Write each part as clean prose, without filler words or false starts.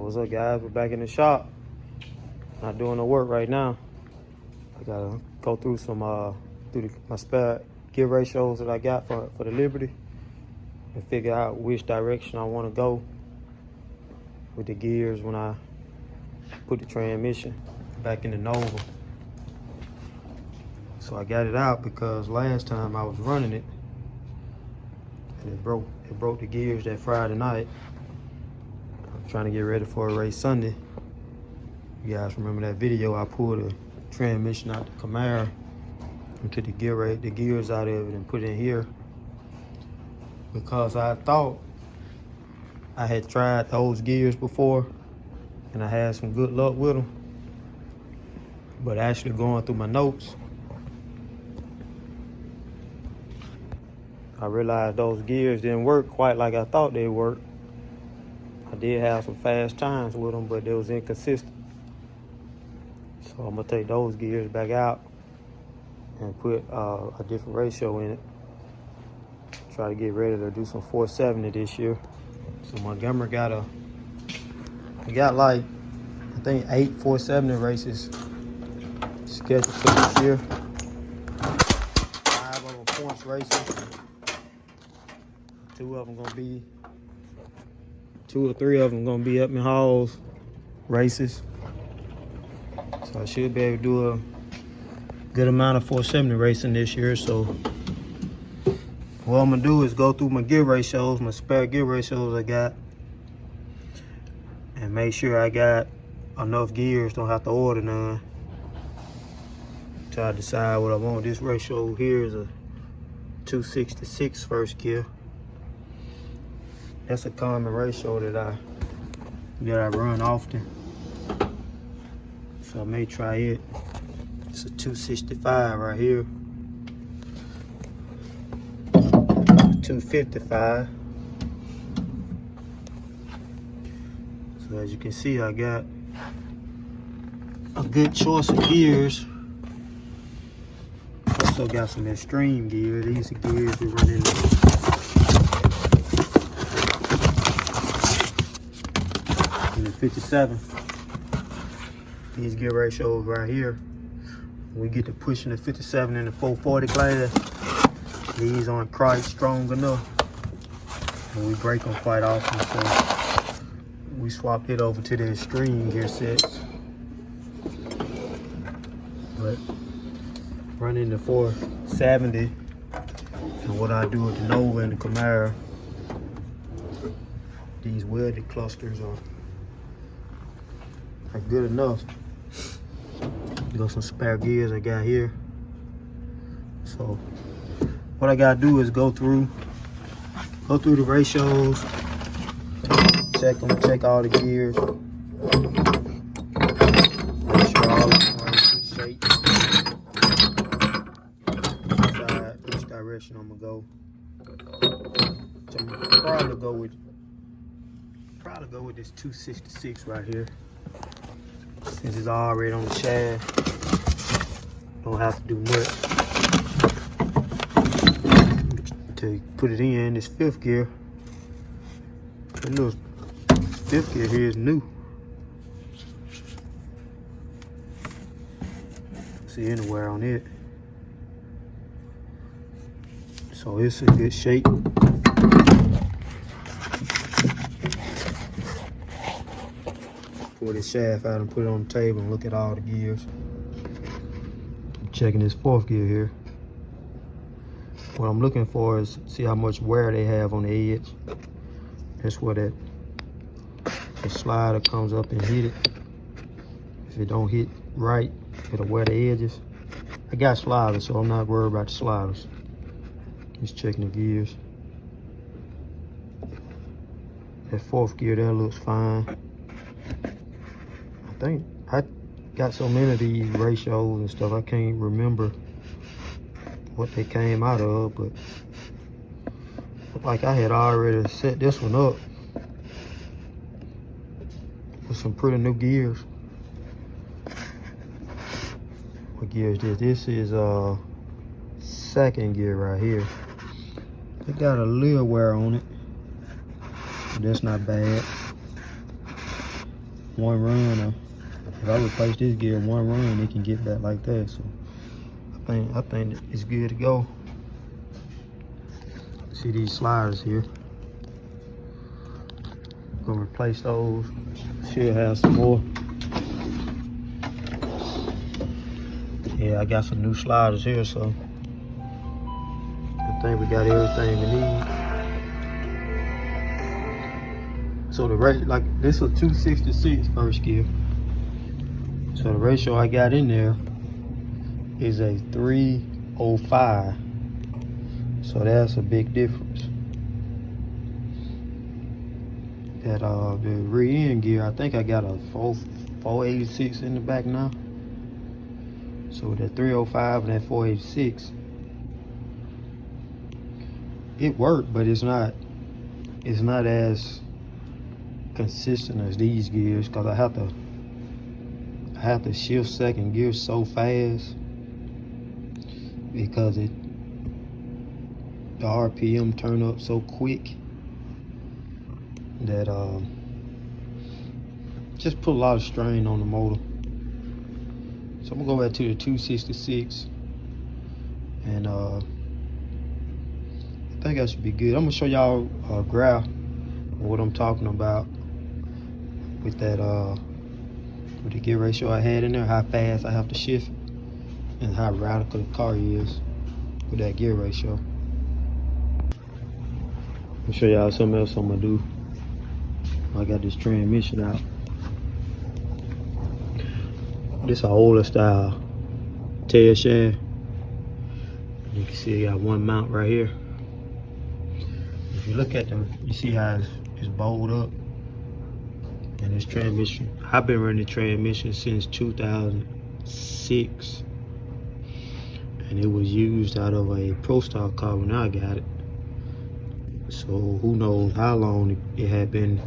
What's up, guys? We're back in the shop. Not doing no work right now. I gotta go through some my spare gear ratios that I got for the Liberty and figure out which direction I want to go with the gears when I put the transmission back in the Nova. So I got it out because last time I was running it and it broke the gears that Friday night. I'm trying to get ready for a race Sunday. You guys remember that video? I pulled the transmission out the Camaro and took the gears out of it and put it in here because I thought I had tried those gears before and I had some good luck with them. But actually going through my notes, I realized those gears didn't work quite like I thought they worked. I did have some fast times with them, but they was inconsistent. So I'm gonna take those gears back out and put a different ratio in it. Try to get ready to do some 470 this year. So Montgomery got like, I think 8 470 races scheduled for this year. 5 of them points races. 2 or 3 of them gonna be up in Halls races. So I should be able to do a good amount of 470 racing this year. So what I'm gonna do is go through my gear ratios, my spare gear ratios I got, and make sure I got enough gears, don't have to order none. Try to decide what I want. This ratio here is a 266 first gear. That's a common ratio that I run often. So I may try it. It's a 265 right here. 255. So as you can see, I got a good choice of gears. Also got some extreme gear. These are gears we run in the 57. These gear ratios right here. When we get to pushing the 57 in the 440 class, these aren't quite strong enough. And we break them quite often, so we swapped it over to the extreme gear sets. But running the 470 and what I do with the Nova and the Camaro, these welded clusters are good enough. Got some spare gears I got here. So what I gotta do is go through the ratios, check all the gears, make sure all of them are in good shape, decide which direction I'm gonna go. So I'm gonna probably go with this 266 right here. Since it's already on the shaft, don't have to do much to put it in. This 5th gear, the little 5th gear here is new. See any wear on it, so it's in good shape. Pull this shaft out and put it on the table and look at all the gears. I'm checking this 4th gear here. What I'm looking for is see how much wear they have on the edge. That's where the slider comes up and hit it. If it don't hit right, it'll wear the edges. I got sliders, so I'm not worried about the sliders. Just checking the gears. That 4th gear there looks fine. I think I got so many of these ratios and stuff, I can't remember what they came out of, but like I had already set this one up with some pretty new gears. What gear is this? This is 2nd gear right here. It got a little wear on it, but that's not bad. one run, or if I replace this gear one run, it can get back like that. So I think it's good to go. See these sliders here. Gonna replace those. Should have some more. Yeah, I got some new sliders here, so I think we got everything we need. So the rate, like this is a 266 first gear. So the ratio I got in there is a 305. So that's a big difference. That the rear end gear, I think I got a 486 in the back now. So that 305 and that 486, it worked, but it's not as consistent as these gears, because I have to shift second gear so fast because the RPM turn up so quick that just put a lot of strain on the motor. So I'm gonna go back to the 266, and I think that should be good. I'm gonna show y'all a graph of what I'm talking about with that with the gear ratio I had in there, how fast I have to shift and how radical the car is with that gear ratio. I'll show y'all something else I'm gonna do. I got this transmission out. This is an older style tail shaft. You can see I got one mount right here. If you look at them, you see how it's bowled up. And this transmission, I've been running the transmission since 2006. And it was used out of a ProStar car when I got it. So who knows how long it had been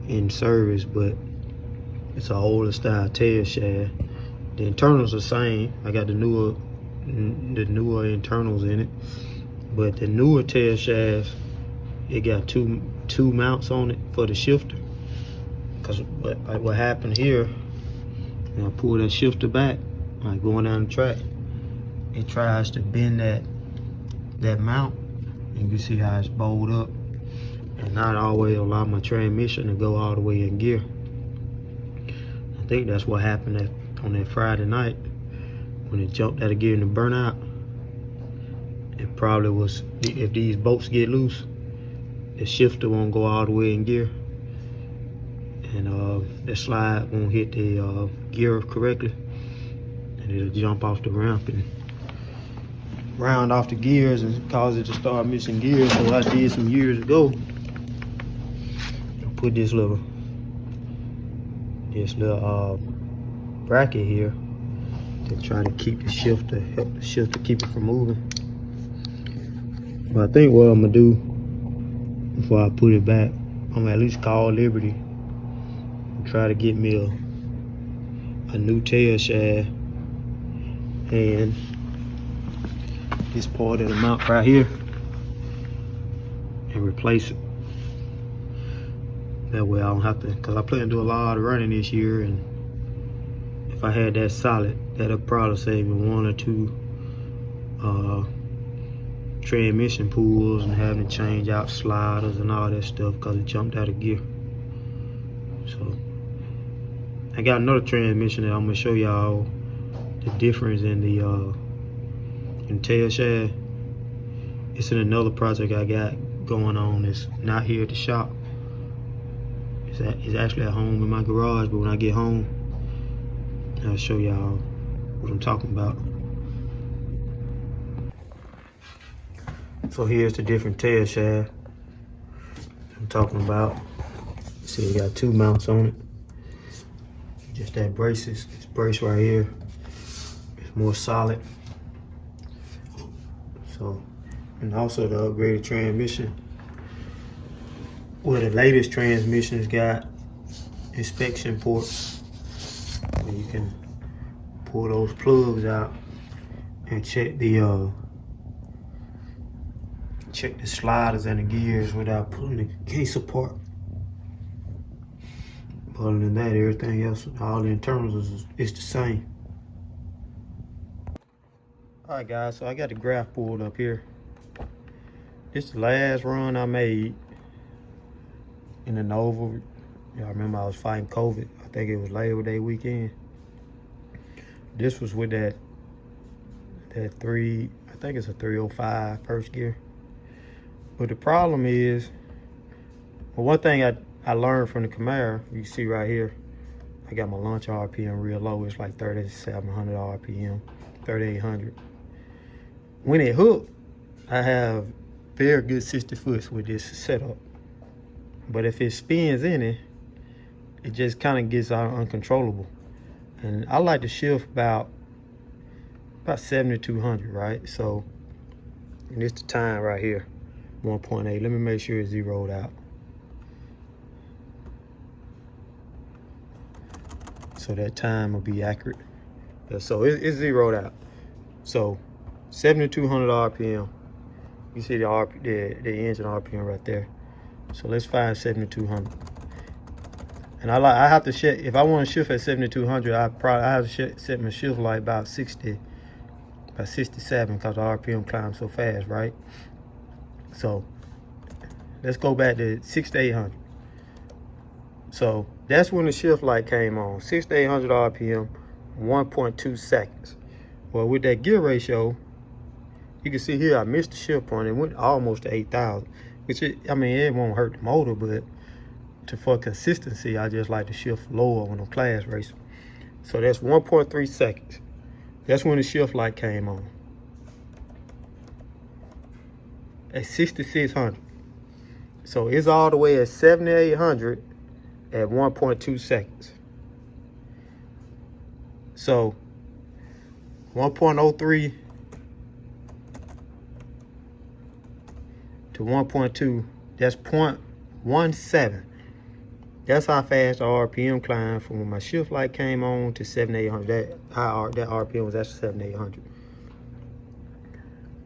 in service, but it's an older style tail shaft. The internals are the same. I got the newer internals in it, but the newer tail shaft, it got two mounts on it for the shifter. Because what happened here, when I pull that shifter back, like going down the track, it tries to bend that mount. You can see how it's bowled up, and not always allow my transmission to go all the way in gear. I think that's what happened on that Friday night when it jumped out of gear in the burnout. It probably was, if these bolts get loose, the shifter won't go all the way in gear, and the slide won't hit the gear correctly, and it'll jump off the ramp and round off the gears and cause it to start missing gears. So what I did some years ago, I put this little bracket here to try to keep the shifter, help the shifter keep it from moving. But I think what I'm gonna do before I put it back, I'm gonna at least call Liberty and try to get me a new tail shaft and this part of the mount right here and replace it. That way I don't have to, because I plan to do a lot of running this year, and if I had that solid, that'll probably save me one or two transmission pulls and having to change out sliders and all that stuff because it jumped out of gear. So I got another transmission that I'm gonna show y'all the difference in the tail shaft. It's in another project I got going on. It's not here at the shop. It's actually at home in my garage, but when I get home, I'll show y'all what I'm talking about. So here's the different tail shaft I'm talking about. See, it got two mounts on it. Just that braces, this brace right here is more solid. So, and also the upgraded transmission. Well, the latest transmissions got inspection ports where you can pull those plugs out and check the sliders and the gears without pulling the case apart. But other than that, everything else, all the internals is the same. All right, guys, so I got the graph pulled up here. This is the last run I made in the Nova. Y'all remember I was fighting COVID. I think it was Labor Day weekend. This was with that three, I think it's a 305 first gear. But the problem is, well, one thing I learned from the Camaro, you see right here, I got my launch RPM real low. It's like 3,700 RPM, 3,800. When it hooked, I have very good 60 foots with this setup. But if it spins in it, it just kind of gets uncontrollable. And I like to shift about 7,200, right? So, and it's the time right here, 1.8. Let me make sure it's zeroed out. So that time will be accurate. So it's zeroed out. So 7,200 RPM. You see the engine RPM right there. So let's find 7,200. And I have to shift, if I want to shift at 7,200, I have to set my shift like about 60, about 67, because the RPM climbs so fast, right? So let's go back to 6,800. So that's when the shift light came on, 6,800 RPM, 1.2 seconds. Well, with that gear ratio, you can see here I missed the shift point. It went almost to 8,000, which I mean, it won't hurt the motor, but for consistency, I just like to shift lower when I'm class racing. So that's 1.3 seconds. That's when the shift light came on. At 6,600. So it's all the way at 7,800 at 1.2 seconds. So 1.03 to 1.2, that's 0.17. That's how fast the RPM climbed from when my shift light came on to 7,800. That RPM was actually 7,800.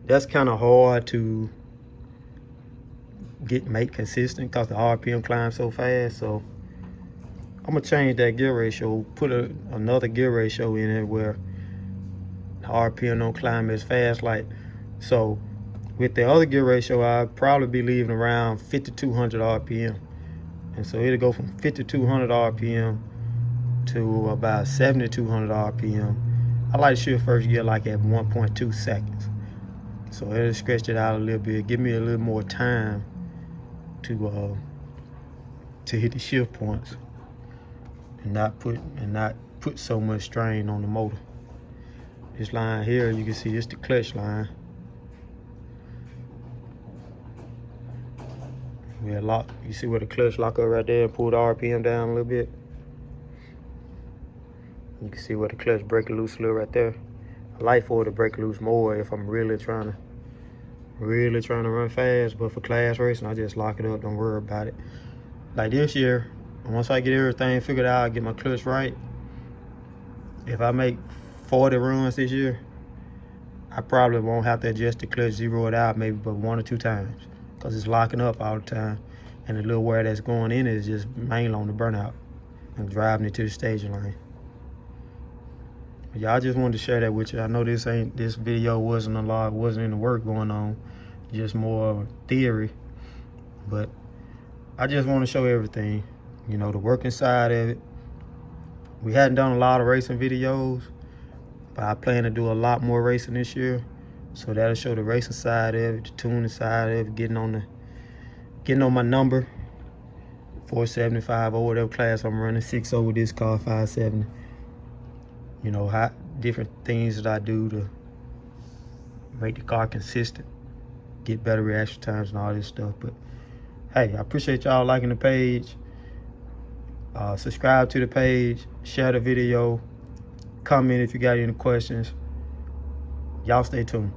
That's kind of hard to make consistent because the RPM climbs so fast. So I'm gonna change that gear ratio, put another gear ratio in it where the RPM don't climb as fast. So with the other gear ratio, I'd probably be leaving around 5,200 RPM. And so it'll go from 5,200 RPM to about 7,200 RPM. I like to shift first gear like at 1.2 seconds. So it'll stretch it out a little bit, give me a little more time to hit the shift points and not put so much strain on the motor. This line here, you can see it's the clutch line. We're locked. You see where the clutch lock up right there and pull the RPM down a little bit. You can see where the clutch break loose a little right there. I like for it to break loose more if I'm really trying to run fast, but for class racing, I just lock it up, don't worry about it. Like this year, once I get everything figured out, get my clutch right, if I make 40 runs this year, I probably won't have to adjust the clutch, zero it out maybe but 1 or 2 times, because it's locking up all the time, and the little wear that's going in is just mainly on the burnout and driving it to the staging line. Yeah, I just wanted to share that with you. I know this video wasn't any work going on, just more theory, but I just want to show everything, you know, the working side of it. We hadn't done a lot of racing videos, but I plan to do a lot more racing this year, so that'll show the racing side of it, the tuning side of it, getting on my number, 475 or whatever class I'm running, 6.0 with this car, 570. You know, how different things that I do to make the car consistent, get better reaction times and all this stuff. But hey, I appreciate y'all liking the page. Subscribe to the page, share the video, comment if you got any questions. Y'all stay tuned.